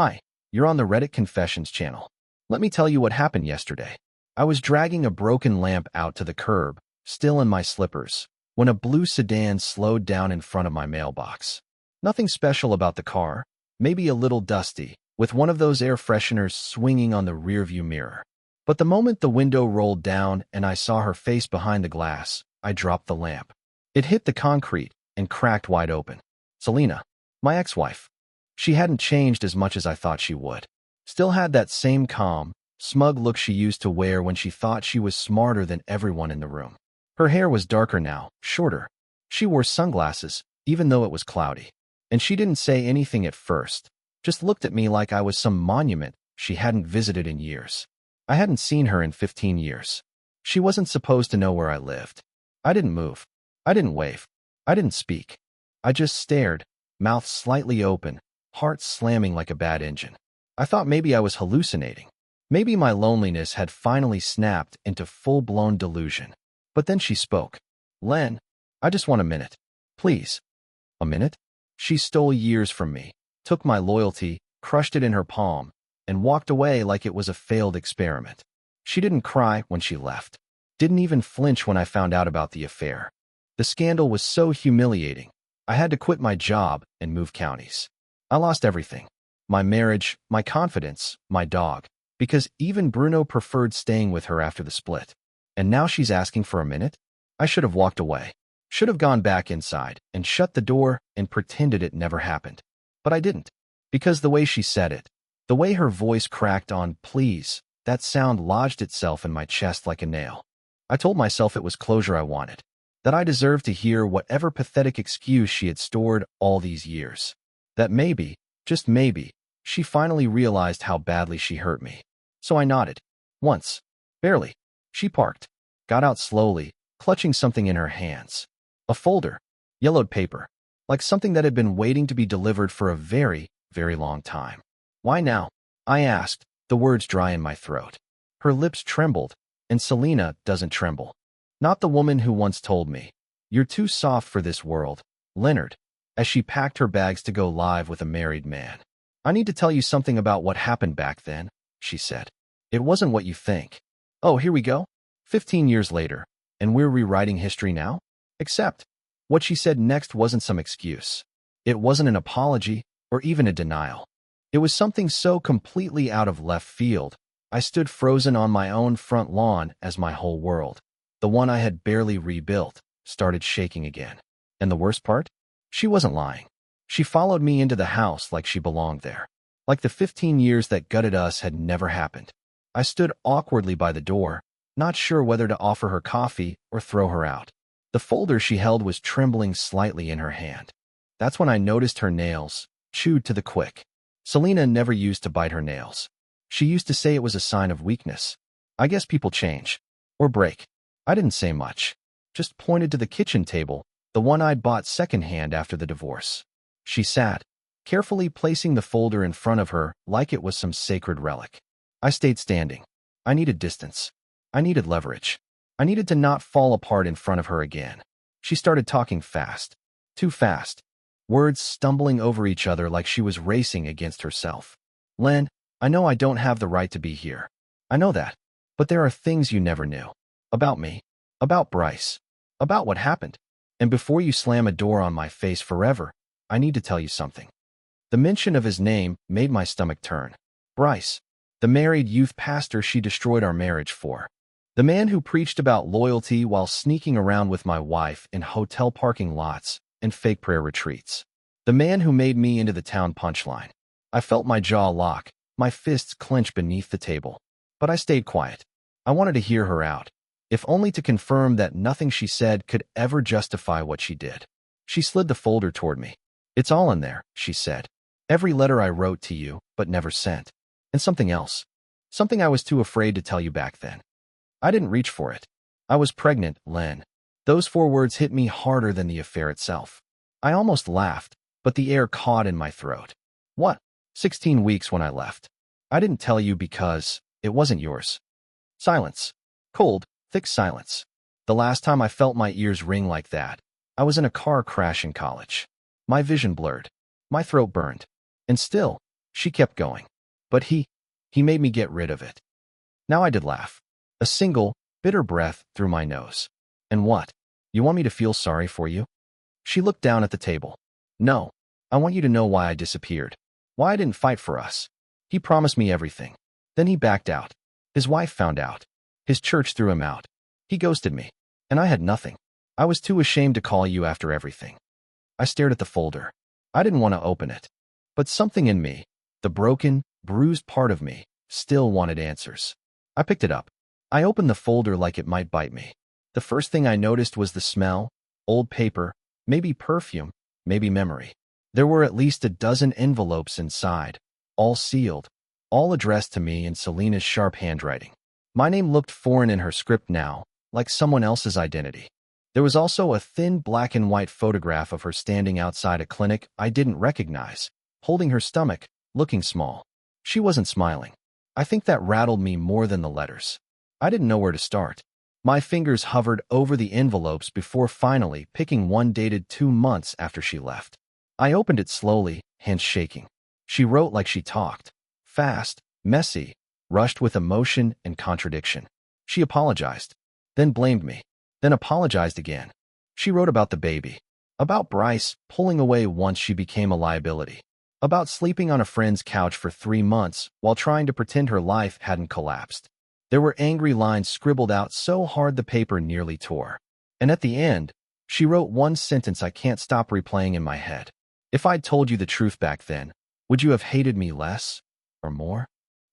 Hi, you're on the Reddit Confessions channel. Let me tell you what happened yesterday. I was dragging a broken lamp out to the curb, still in my slippers, when a blue sedan slowed down in front of my mailbox. Nothing special about the car, maybe a little dusty, with one of those air fresheners swinging on the rearview mirror. But the moment the window rolled down and I saw her face behind the glass, I dropped the lamp. It hit the concrete and cracked wide open. Selena, my ex-wife. She hadn't changed as much as I thought she would. Still had that same calm, smug look she used to wear when she thought she was smarter than everyone in the room. Her hair was darker now, shorter. She wore sunglasses, even though it was cloudy. And she didn't say anything at first, just looked at me like I was some monument she hadn't visited in years. I hadn't seen her in 15 years. She wasn't supposed to know where I lived. I didn't move. I didn't wave. I didn't speak. I just stared, mouth slightly open, heart slamming like a bad engine. I thought maybe I was hallucinating. Maybe my loneliness had finally snapped into full-blown delusion. But then she spoke. "Len, I just want a minute. Please." A minute? She stole years from me, took my loyalty, crushed it in her palm, and walked away like it was a failed experiment. She didn't cry when she left. Didn't even flinch when I found out about the affair. The scandal was so humiliating. I had to quit my job and move counties. I lost everything. My marriage, my confidence, my dog. Because even Bruno preferred staying with her after the split. And now she's asking for a minute? I should have walked away. Should have gone back inside and shut the door and pretended it never happened. But I didn't. Because the way she said it, the way her voice cracked on "please," that sound lodged itself in my chest like a nail. I told myself it was closure I wanted. That I deserved to hear whatever pathetic excuse she had stored all these years. That maybe, just maybe, she finally realized how badly she hurt me. So I nodded. Once. Barely. She parked. Got out slowly, clutching something in her hands. A folder. Yellowed paper. Like something that had been waiting to be delivered for a very, very long time. "Why now?" I asked, the words dry in my throat. Her lips trembled, and Selena doesn't tremble. Not the woman who once told me, "You're too soft for this world, Leonard," as she packed her bags to go live with a married man. "I need to tell you something about what happened back then," she said. "It wasn't what you think." Oh, here we go. 15 years later, and we're rewriting history now? Except, what she said next wasn't some excuse. It wasn't an apology, or even a denial. It was something so completely out of left field, I stood frozen on my own front lawn as my whole world, the one I had barely rebuilt, started shaking again. And the worst part? She wasn't lying. She followed me into the house like she belonged there. Like the 15 years that gutted us had never happened. I stood awkwardly by the door, not sure whether to offer her coffee or throw her out. The folder she held was trembling slightly in her hand. That's when I noticed her nails, chewed to the quick. Selena never used to bite her nails. She used to say it was a sign of weakness. I guess people change. Or break. I didn't say much. Just pointed to the kitchen table, the one I'd bought secondhand after the divorce. She sat, carefully placing the folder in front of her like it was some sacred relic. I stayed standing. I needed distance. I needed leverage. I needed to not fall apart in front of her again. She started talking fast. Too fast. Words stumbling over each other like she was racing against herself. "Len, I know I don't have the right to be here. I know that. But there are things you never knew. About me. About Bryce. About what happened. And before you slam a door on my face forever, I need to tell you something." The mention of his name made my stomach turn. Bryce. The married youth pastor she destroyed our marriage for. The man who preached about loyalty while sneaking around with my wife in hotel parking lots and fake prayer retreats. The man who made me into the town punchline. I felt my jaw lock, my fists clench beneath the table. But I stayed quiet. I wanted to hear her out, if only to confirm that nothing she said could ever justify what she did. She slid the folder toward me. "It's all in there," she said. "Every letter I wrote to you, but never sent. And something else. Something I was too afraid to tell you back then. I didn't reach for it. I was pregnant, Len." Those 4 words hit me harder than the affair itself. I almost laughed, but the air caught in my throat. "What? 16 weeks when I left. I didn't tell you because it wasn't yours." Silence. Cold, thick silence. The last time I felt my ears ring like that, I was in a car crash in college. My vision blurred. My throat burned. And still, She kept going. But he made me get rid of it. Now I did laugh. A single, bitter breath through my nose. And what? You want me to feel sorry for you? She looked down at the table. No. I want you to know why I disappeared. Why I didn't fight for us. He promised me everything. Then he backed out. His wife found out. His church threw him out. He ghosted me. And I had nothing. I was too ashamed to call you after everything. I stared at the folder. I didn't want to open it. But something in me, the broken, bruised part of me, still wanted answers. I picked it up. I opened the folder like it might bite me. The first thing I noticed was the smell, old paper, maybe perfume, maybe memory. There were at least a dozen envelopes inside, all sealed, all addressed to me in Selena's sharp handwriting. My name looked foreign in her script now, like someone else's identity. There was also a thin black and white photograph of her standing outside a clinic I didn't recognize, holding her stomach, looking small. She wasn't smiling. I think that rattled me more than the letters. I didn't know where to start. My fingers hovered over the envelopes before finally picking one dated 2 months after she left. I opened it slowly, hands shaking. She wrote like she talked. Fast, messy, rushed with emotion and contradiction. She apologized, then blamed me, then apologized again. She wrote about the baby, about Bryce pulling away once she became a liability, about sleeping on a friend's couch for 3 months while trying to pretend her life hadn't collapsed. There were angry lines scribbled out so hard the paper nearly tore. And at the end, she wrote one sentence I can't stop replaying in my head. If I'd told you the truth back then, would you have hated me less or more?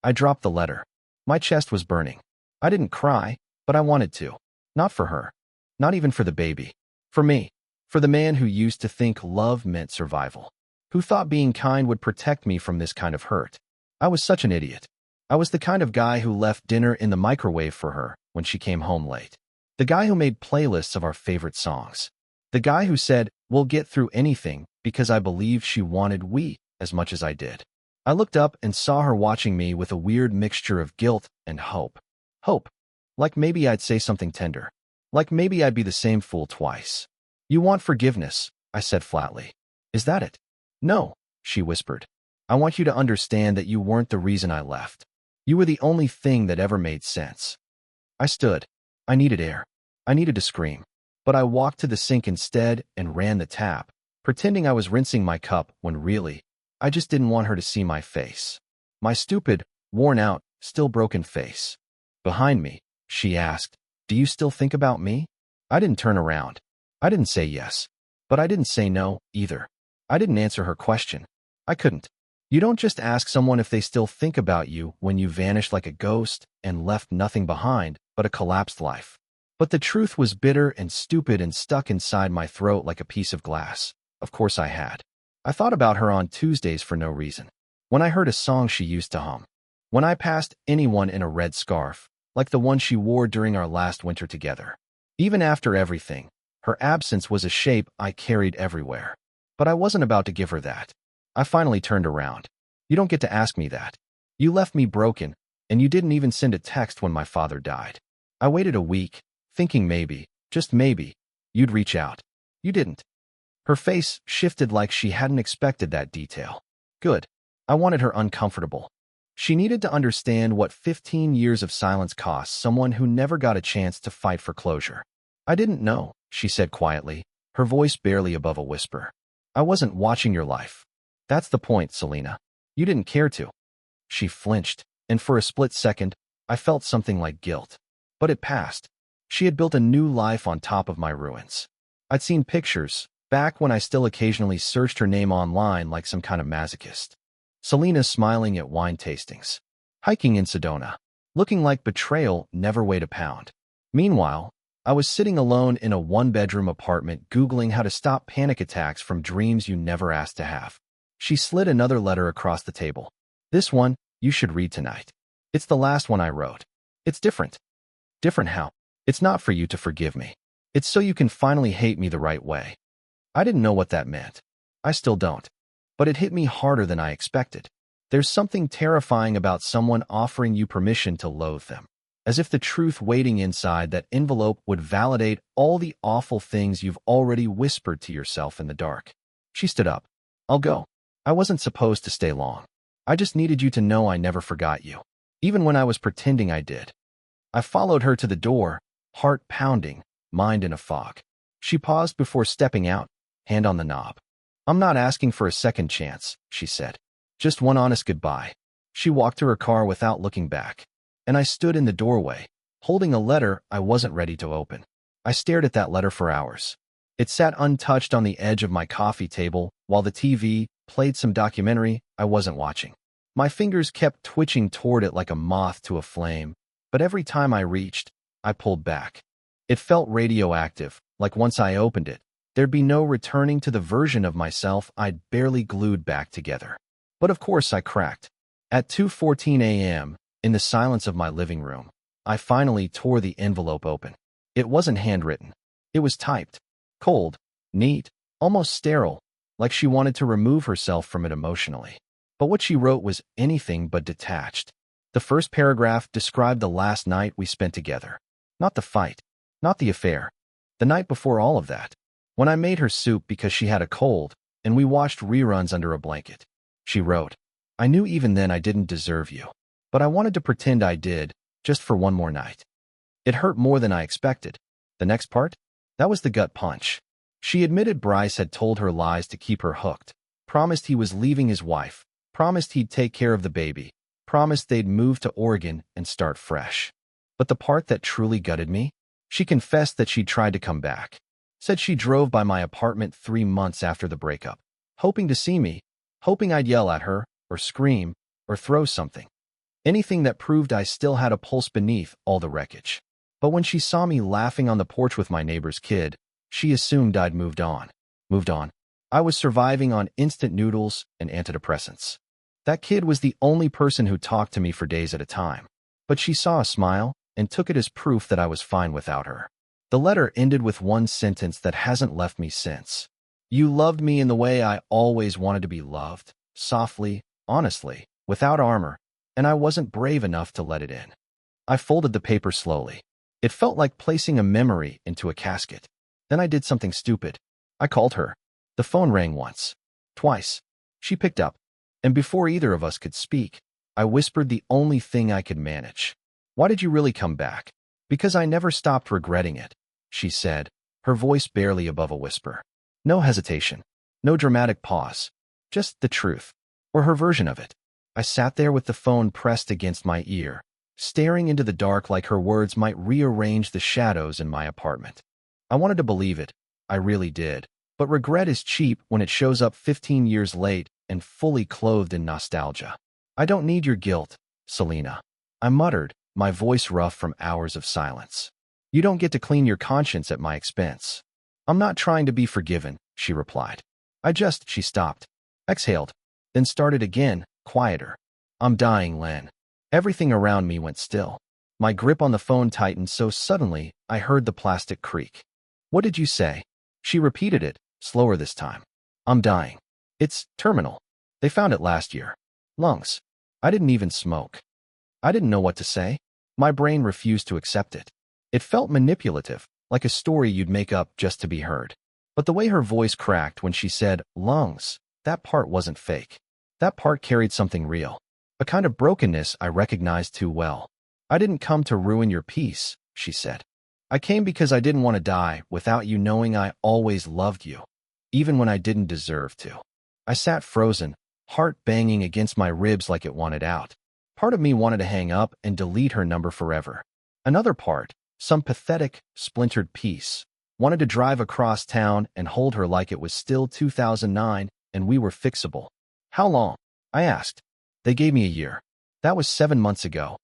I dropped the letter. My chest was burning. I didn't cry, but I wanted to. Not for her. Not even for the baby. For me. For the man who used to think love meant survival. Who thought being kind would protect me from this kind of hurt. I was such an idiot. I was the kind of guy who left dinner in the microwave for her when she came home late. The guy who made playlists of our favorite songs. The guy who said, we'll get through anything because I believed she wanted we as much as I did. I looked up and saw her watching me with a weird mixture of guilt and hope. Hope. Like maybe I'd say something tender. Like maybe I'd be the same fool twice. You want forgiveness, I said flatly. Is that it? No, she whispered. I want you to understand that you weren't the reason I left. You were the only thing that ever made sense. I stood. I needed air. I needed to scream. But I walked to the sink instead and ran the tap, pretending I was rinsing my cup when really, I just didn't want her to see my face. My stupid, worn out, still broken face. Behind me, she asked, do you still think about me? I didn't turn around. I didn't say yes. But I didn't say no, either. I didn't answer her question. I couldn't. You don't just ask someone if they still think about you when you vanished like a ghost and left nothing behind but a collapsed life. But the truth was bitter and stupid and stuck inside my throat like a piece of glass. Of course I had. I thought about her on Tuesdays for no reason. When I heard a song she used to hum. When I passed anyone in a red scarf, like the one she wore during our last winter together. Even after everything, her absence was a shape I carried everywhere. But I wasn't about to give her that. I finally turned around. You don't get to ask me that. You left me broken, and you didn't even send a text when my father died. I waited a week, thinking maybe, just maybe, you'd reach out. You didn't. Her face shifted like she hadn't expected that detail. Good. I wanted her uncomfortable. She needed to understand what 15 years of silence costs someone who never got a chance to fight for closure. I didn't know, she said quietly, her voice barely above a whisper. I wasn't watching your life. That's the point, Selena. You didn't care to. She flinched, and for a split second, I felt something like guilt. But it passed. She had built a new life on top of my ruins. I'd seen pictures, back when I still occasionally searched her name online like some kind of masochist. Selena smiling at wine tastings. Hiking in Sedona. Looking like betrayal never weighed a pound. Meanwhile, I was sitting alone in a one-bedroom apartment Googling how to stop panic attacks from dreams you never asked to have. She slid another letter across the table. This one, you should read tonight. It's the last one I wrote. It's different. Different how? It's not for you to forgive me. It's so you can finally hate me the right way. I didn't know what that meant. I still don't. But it hit me harder than I expected. There's something terrifying about someone offering you permission to loathe them. As if the truth waiting inside that envelope would validate all the awful things you've already whispered to yourself in the dark. She stood up. I'll go. I wasn't supposed to stay long. I just needed you to know I never forgot you, even when I was pretending I did. I followed her to the door, heart pounding, mind in a fog. She paused before stepping out, hand on the knob. I'm not asking for a second chance, she said. Just one honest goodbye. She walked to her car without looking back, and I stood in the doorway, holding a letter I wasn't ready to open. I stared at that letter for hours. It sat untouched on the edge of my coffee table while the TV played some documentary I wasn't watching. My fingers kept twitching toward it like a moth to a flame, but every time I reached, I pulled back. It felt radioactive, like once I opened it, there'd be no returning to the version of myself I'd barely glued back together. But of course I cracked. At 2:14 a.m., in the silence of my living room, I finally tore the envelope open. It wasn't handwritten. It was typed. Cold, neat, almost sterile, like she wanted to remove herself from it emotionally. But what she wrote was anything but detached. The first paragraph described the last night we spent together. Not the fight, not the affair. The night before all of that, when I made her soup because she had a cold, and we watched reruns under a blanket. She wrote, I knew even then I didn't deserve you, but I wanted to pretend I did, just for one more night. It hurt more than I expected. The next part? That was the gut punch. She admitted Bryce had told her lies to keep her hooked, promised he was leaving his wife, promised he'd take care of the baby, promised they'd move to Oregon and start fresh. But the part that truly gutted me? She confessed that she'd tried to come back. Said she drove by my apartment 3 months after the breakup, hoping to see me, hoping I'd yell at her, or scream, or throw something. Anything that proved I still had a pulse beneath all the wreckage. But when she saw me laughing on the porch with my neighbor's kid, she assumed I'd moved on. Moved on. I was surviving on instant noodles and antidepressants. That kid was the only person who talked to me for days at a time. But she saw a smile and took it as proof that I was fine without her. The letter ended with one sentence that hasn't left me since. You loved me in the way I always wanted to be loved, softly, honestly, without armor, and I wasn't brave enough to let it in. I folded the paper slowly. It felt like placing a memory into a casket. Then I did something stupid. I called her. The phone rang once. Twice. She picked up. And before either of us could speak, I whispered the only thing I could manage. Why did you really come back? Because I never stopped regretting it, she said, her voice barely above a whisper. No hesitation. No dramatic pause. Just the truth. Or her version of it. I sat there with the phone pressed against my ear, staring into the dark like her words might rearrange the shadows in my apartment. I wanted to believe it. I really did. But regret is cheap when it shows up 15 years late and fully clothed in nostalgia. I don't need your guilt, Selena. I muttered, my voice rough from hours of silence. You don't get to clean your conscience at my expense. I'm not trying to be forgiven, she replied. She stopped, exhaled, then started again, quieter. I'm dying, Len. Everything around me went still. My grip on the phone tightened so suddenly I heard the plastic creak. What did you say? She repeated it, slower this time. I'm dying. It's terminal. They found it last year. Lungs. I didn't even smoke. I didn't know what to say. My brain refused to accept it. It felt manipulative, like a story you'd make up just to be heard. But the way her voice cracked when she said, lungs, that part wasn't fake. That part carried something real. A kind of brokenness I recognized too well. I didn't come to ruin your peace, she said. I came because I didn't want to die without you knowing I always loved you, even when I didn't deserve to. I sat frozen, heart banging against my ribs like it wanted out. Part of me wanted to hang up and delete her number forever. Another part, some pathetic, splintered piece, wanted to drive across town and hold her like it was still 2009 and we were fixable. How long? I asked. They gave me a year. That was 7 months ago.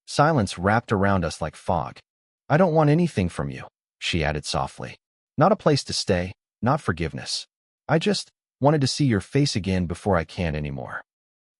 Silence wrapped around us like fog. I don't want anything from you, she added softly. Not a place to stay, not forgiveness. I just wanted to see your face again before I can't anymore.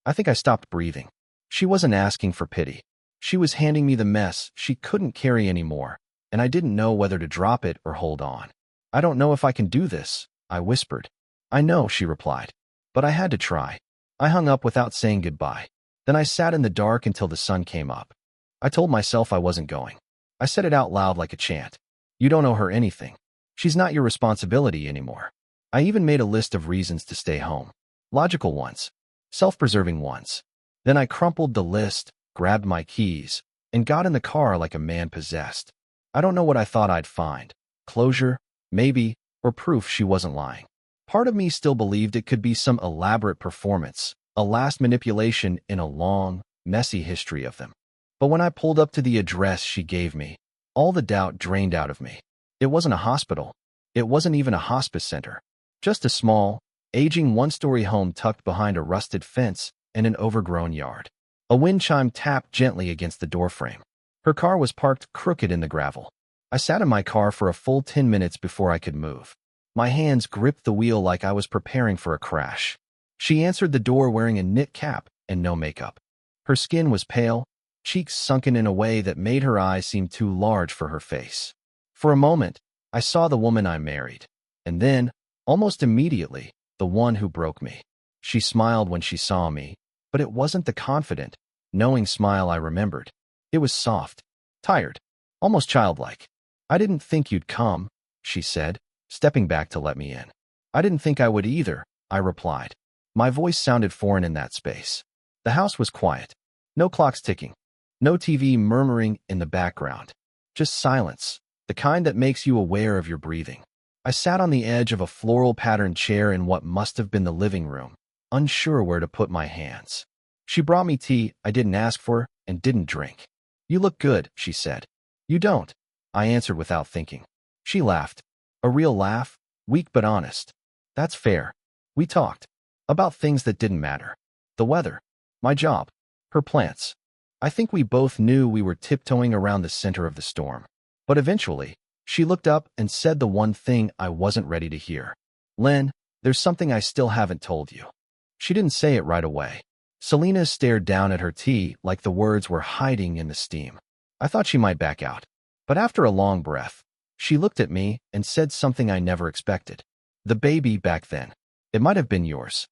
I think I stopped breathing. She wasn't asking for pity. She was handing me the mess she couldn't carry anymore, and I didn't know whether to drop it or hold on. I don't know if I can do this, I whispered. I know, she replied. But I had to try. I hung up without saying goodbye. Then I sat in the dark until the sun came up. I told myself I wasn't going. I said it out loud like a chant. You don't owe her anything. She's not your responsibility anymore. I even made a list of reasons to stay home. Logical ones. self-preserving ones. Then I crumpled the list, grabbed my keys, and got in the car like a man possessed. I don't know what I thought I'd find. Closure, maybe, or proof she wasn't lying. Part of me still believed it could be some elaborate performance, a last manipulation in a long, messy history of them. But when I pulled up to the address she gave me, all the doubt drained out of me. It wasn't a hospital. It wasn't even a hospice center. Just a small, aging one-story home tucked behind a rusted fence in an overgrown yard. A wind chime tapped gently against the doorframe. Her car was parked crooked in the gravel. I sat in my car for a full 10 minutes before I could move. My hands gripped the wheel like I was preparing for a crash. She answered the door wearing a knit cap and no makeup. Her skin was pale, cheeks sunken in a way that made her eyes seem too large for her face. For a moment, I saw the woman I married. And then, almost immediately, the one who broke me. She smiled when she saw me, but it wasn't the confident, knowing smile I remembered. It was soft, tired, almost childlike. "I didn't think you'd come," she said, stepping back to let me in. "I didn't think I would either," I replied. My voice sounded foreign in that space. The house was quiet. No clocks ticking. No TV murmuring in the background. Just silence, the kind that makes you aware of your breathing. I sat on the edge of a floral-patterned chair in what must have been the living room, unsure where to put my hands. She brought me tea I didn't ask for and didn't drink. "You look good," she said. "You don't," I answered without thinking. She laughed. A real laugh, weak but honest. "That's fair." We talked. About things that didn't matter. The weather. My job. Her plants. I think we both knew we were tiptoeing around the center of the storm. But eventually, she looked up and said the one thing I wasn't ready to hear. "Len, there's something I still haven't told you." She didn't say it right away. Selena stared down at her tea like the words were hiding in the steam. I thought she might back out. But after a long breath, she looked at me and said something I never expected. "The baby back then. It might have been yours."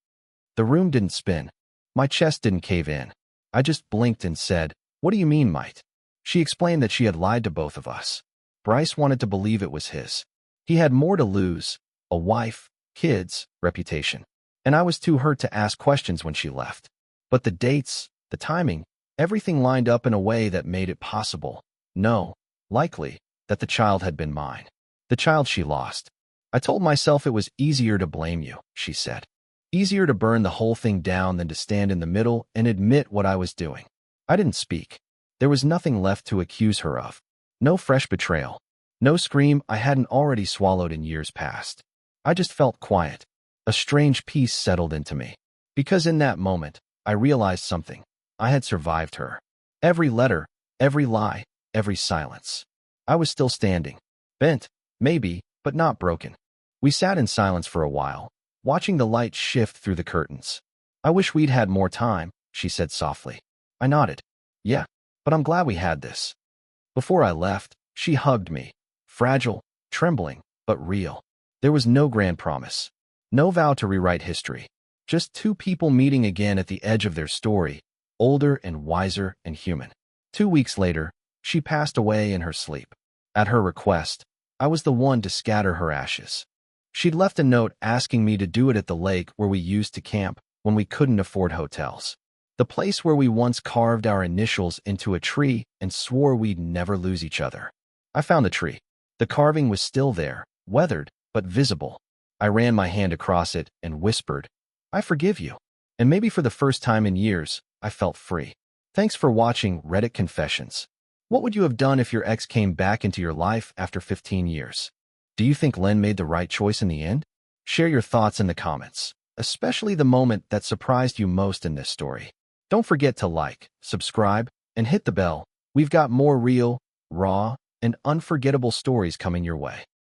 The room didn't spin. My chest didn't cave in. I just blinked and said, "What do you mean, might?" She explained that she had lied to both of us. Bryce wanted to believe it was his. He had more to lose, a wife, kids, reputation. And I was too hurt to ask questions when she left. But the dates, the timing, everything lined up in a way that made it possible. No, likely, that the child had been mine. The child she lost. I told myself it was easier to blame you, she said. Easier to burn the whole thing down than to stand in the middle and admit what I was doing. I didn't speak. There was nothing left to accuse her of. No fresh betrayal. No scream I hadn't already swallowed in years past. I just felt quiet. A strange peace settled into me. Because in that moment, I realized something. I had survived her. Every letter, every lie, every silence. I was still standing. Bent, maybe, but not broken. We sat in silence for a while, watching the light shift through the curtains. "I wish we'd had more time," she said softly. I nodded. "Yeah, but I'm glad we had this." Before I left, she hugged me. Fragile, trembling, but real. There was no grand promise. No vow to rewrite history. Just two people meeting again at the edge of their story, older and wiser and human. 2 weeks later, she passed away in her sleep. At her request, I was the one to scatter her ashes. She'd left a note asking me to do it at the lake where we used to camp when we couldn't afford hotels. The place where we once carved our initials into a tree and swore we'd never lose each other. I found the tree. The carving was still there, weathered, but visible. I ran my hand across it and whispered, "I forgive you." And maybe for the first time in years, I felt free. Thanks for watching Reddit Confessions. What would you have done if your ex came back into your life after 15 years? Do you think Len made the right choice in the end? Share your thoughts in the comments, especially the moment that surprised you most in this story. Don't forget to like, subscribe, and hit the bell. We've got more real, raw, and unforgettable stories coming your way.